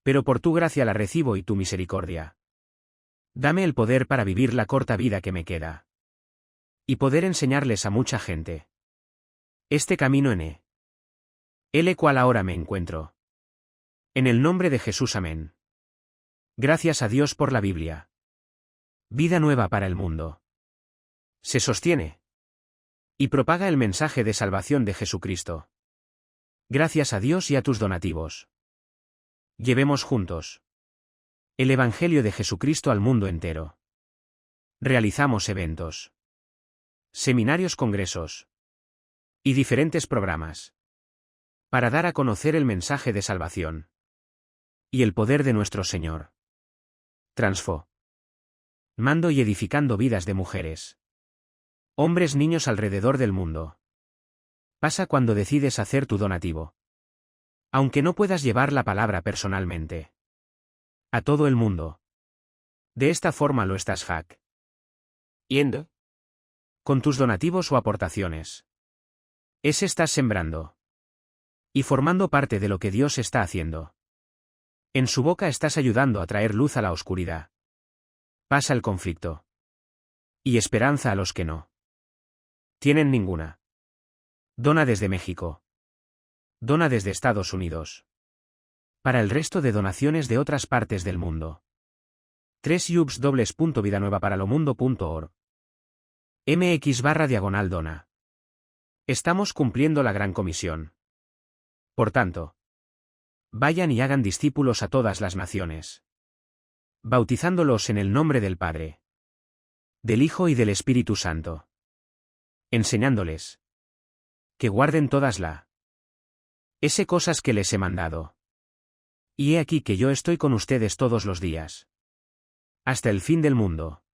Pero por tu gracia la recibo y tu misericordia. Dame el poder para vivir la corta vida que me queda, y poder enseñarles a mucha gente este camino en el cual ahora me encuentro. En el nombre de Jesús, amén. Gracias a Dios por la Biblia. Vida nueva para el mundo. Se sostiene y propaga el mensaje de salvación de Jesucristo. Gracias a Dios y a tus donativos. Llevemos juntos el Evangelio de Jesucristo al mundo entero. Realizamos eventos, seminarios, congresos y diferentes programas para dar a conocer el mensaje de salvación y el poder de nuestro Señor. Transformando y edificando vidas de mujeres, hombres, niños alrededor del mundo. Pasa cuando decides hacer tu donativo. Aunque no puedas llevar la palabra personalmente a todo el mundo, de esta forma lo estás yendo con tus donativos o aportaciones. Estás sembrando y formando parte de lo que Dios está haciendo. En su boca estás ayudando a traer luz a la oscuridad. Pasa el conflicto y esperanza a los que no tienen ninguna. Dona desde México. Dona desde Estados Unidos. Para el resto de donaciones de otras partes del mundo. www.vidanuevaparalomundo.org MX/dona. Estamos cumpliendo la gran comisión. Por tanto, vayan y hagan discípulos a todas las naciones, bautizándolos en el nombre del Padre, del Hijo y del Espíritu Santo, enseñándoles que guarden todas las cosas que les he mandado. Y he aquí que yo estoy con ustedes todos los días, hasta el fin del mundo.